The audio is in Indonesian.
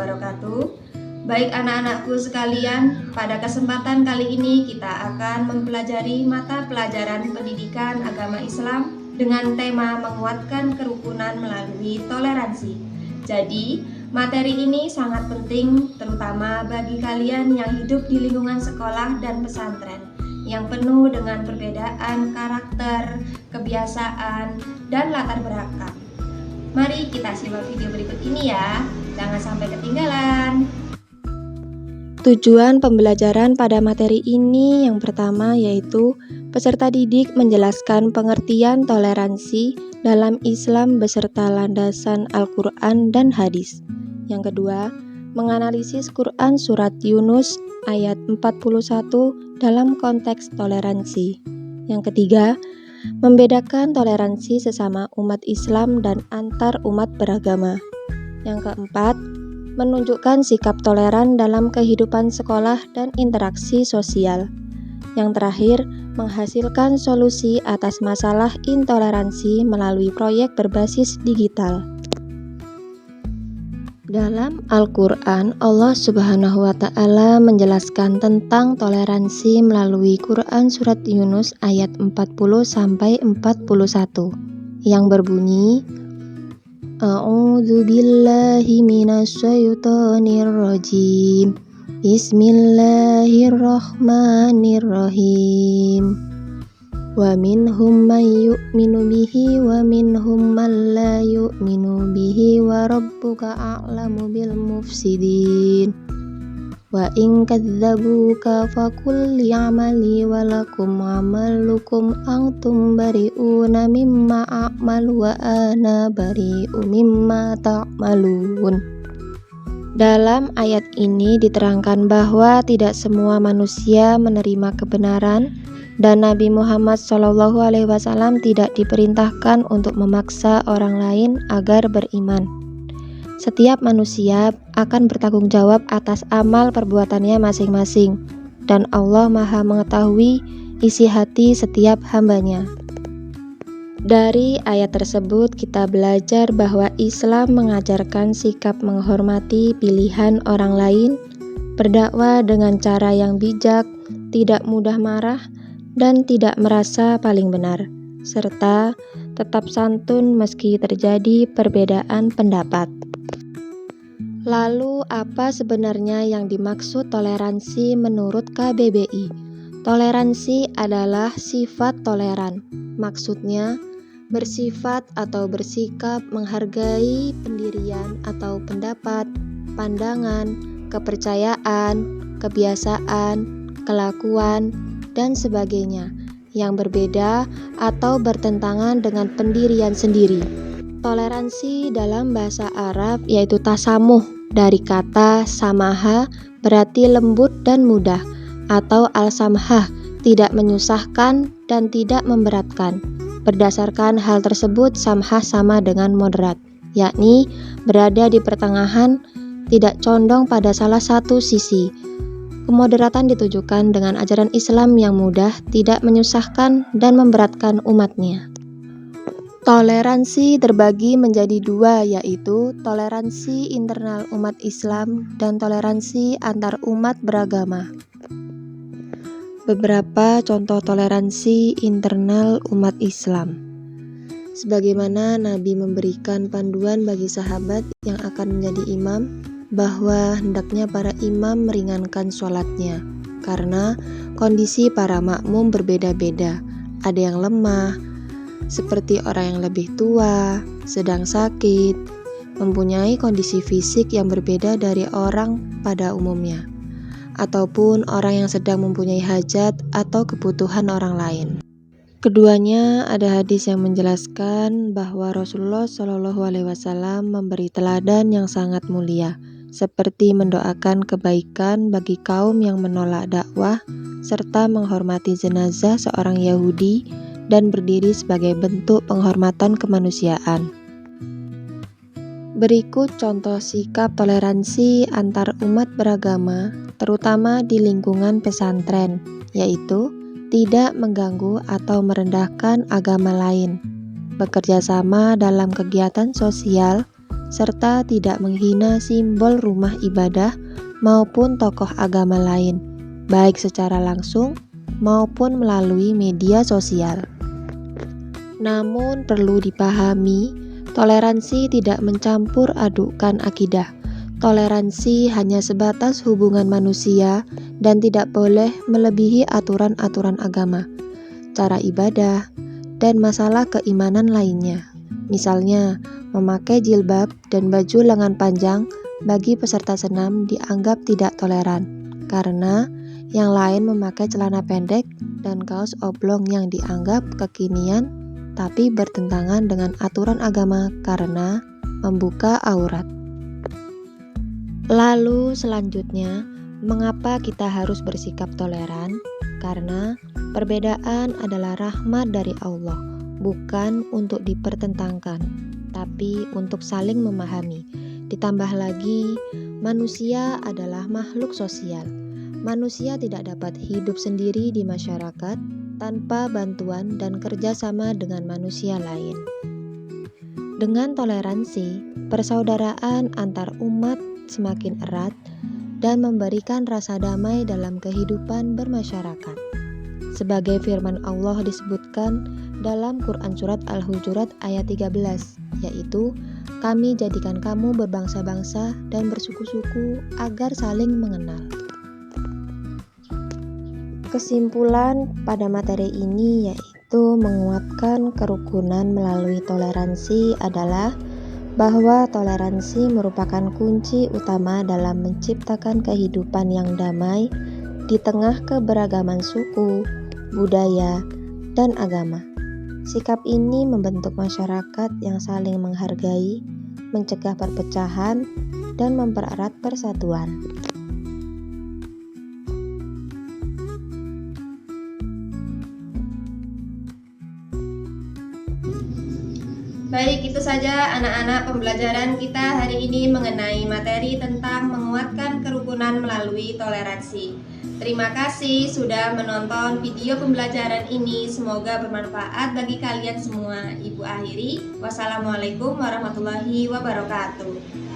wabarakatuh. Baik anak-anakku sekalian, pada kesempatan kali ini kita akan mempelajari mata pelajaran pendidikan agama Islam dengan tema menguatkan kerukunan melalui toleransi. Jadi, materi ini sangat penting terutama bagi kalian yang hidup di lingkungan sekolah dan pesantren yang penuh dengan perbedaan karakter, kebiasaan, dan latar belakang. Mari kita simak video berikut ini ya, jangan sampai ketinggalan. Tujuan pembelajaran pada materi ini yang pertama yaitu peserta didik menjelaskan pengertian toleransi dalam Islam beserta landasan Al-Quran dan hadis. Yang kedua, menganalisis Quran surat Yunus ayat 41 dalam konteks toleransi. Yang ketiga, membedakan toleransi sesama umat Islam dan antar umat beragama. Yang keempat, menunjukkan sikap toleran dalam kehidupan sekolah dan interaksi sosial. Yang terakhir, menghasilkan solusi atas masalah intoleransi melalui proyek berbasis digital. Dalam Al-Quran, Allah Subhanahu wa Ta'ala menjelaskan tentang toleransi melalui Quran surat Yunus ayat 40-41 yang berbunyi, A'udzu billahi minasyaitonir rajim. Bismillahirrahmanirrahim. Wa minhum man yu'minu bihi wa minhum man la yu'minu bihi wa rabbuka a'lamu bil mufsidin. Wa in kadzabuka faqul li'amali wa lakum amalukum antum bari'una mimma a'malu wa ana bari'u mimma ta'malun. Dalam ayat ini diterangkan bahwa tidak semua manusia menerima kebenaran dan Nabi Muhammad SAW tidak diperintahkan untuk memaksa orang lain agar beriman. Setiap manusia akan bertanggung jawab atas amal perbuatannya masing-masing, dan Allah Maha mengetahui isi hati setiap hambanya. Dari ayat tersebut kita belajar bahwa Islam mengajarkan sikap menghormati pilihan orang lain, berdakwah dengan cara yang bijak, tidak mudah marah, dan tidak merasa paling benar, serta tetap santun meski terjadi perbedaan pendapat. Lalu apa sebenarnya yang dimaksud toleransi menurut KBBI? Toleransi adalah sifat toleran. Maksudnya, bersifat atau bersikap menghargai pendirian atau pendapat, pandangan, kepercayaan, kebiasaan, kelakuan, dan sebagainya yang berbeda atau bertentangan dengan pendirian sendiri. Toleransi dalam bahasa Arab yaitu tasamuh dari kata samaha berarti lembut dan mudah, atau al-samhah tidak menyusahkan dan tidak memberatkan. Berdasarkan hal tersebut samhah sama dengan moderat, yakni berada di pertengahan, tidak condong pada salah satu sisi. Kemoderatan ditujukan dengan ajaran Islam yang mudah, tidak menyusahkan dan memberatkan umatnya. Toleransi terbagi menjadi dua, yaitu toleransi internal umat Islam dan toleransi antar umat beragama. Beberapa contoh toleransi internal umat Islam. Sebagaimana Nabi memberikan panduan bagi sahabat yang akan menjadi imam, bahwa hendaknya para imam meringankan sholatnya, karena kondisi para makmum berbeda-beda. Ada yang lemah, seperti orang yang lebih tua, sedang sakit, mempunyai kondisi fisik yang berbeda dari orang pada umumnya, ataupun orang yang sedang mempunyai hajat atau kebutuhan orang lain. Keduanya ada hadis yang menjelaskan bahwa Rasulullah SAW memberi teladan yang sangat mulia, seperti mendoakan kebaikan bagi kaum yang menolak dakwah, serta menghormati jenazah seorang Yahudi dan berdiri sebagai bentuk penghormatan kemanusiaan. Berikut contoh sikap toleransi antar umat beragama, terutama di lingkungan pesantren, yaitu tidak mengganggu atau merendahkan agama lain, bekerja sama dalam kegiatan sosial, serta tidak menghina simbol rumah ibadah maupun tokoh agama lain, baik secara langsung maupun melalui media sosial. Namun perlu dipahami, toleransi tidak mencampur adukkan akidah. Toleransi hanya sebatas hubungan manusia dan tidak boleh melebihi aturan-aturan agama, cara ibadah, dan masalah keimanan lainnya. Misalnya, memakai jilbab dan baju lengan panjang bagi peserta senam dianggap tidak toleran, karena yang lain memakai celana pendek dan kaos oblong yang dianggap kekinian tapi bertentangan dengan aturan agama karena membuka aurat. Lalu selanjutnya, mengapa kita harus bersikap toleran? Karena perbedaan adalah rahmat dari Allah, bukan untuk dipertentangkan, tapi untuk saling memahami. Ditambah lagi, manusia adalah makhluk sosial. Manusia tidak dapat hidup sendiri di masyarakat tanpa bantuan dan kerjasama dengan manusia lain. Dengan toleransi, persaudaraan antar umat semakin erat dan memberikan rasa damai dalam kehidupan bermasyarakat. Sebagai firman Allah disebutkan dalam Quran Surat Al-Hujurat ayat 13, yaitu, "Kami jadikan kamu berbangsa-bangsa dan bersuku-suku agar saling mengenal." Kesimpulan pada materi ini yaitu menguatkan kerukunan melalui toleransi adalah bahwa toleransi merupakan kunci utama dalam menciptakan kehidupan yang damai di tengah keberagaman suku, budaya, dan agama. Sikap ini membentuk masyarakat yang saling menghargai, mencegah perpecahan, dan mempererat persatuan. Baik, itu saja anak-anak pembelajaran kita hari ini mengenai materi tentang menguatkan kerukunan melalui toleransi. Terima kasih sudah menonton video pembelajaran ini. Semoga bermanfaat bagi kalian semua. Ibu akhiri. Wassalamualaikum warahmatullahi wabarakatuh.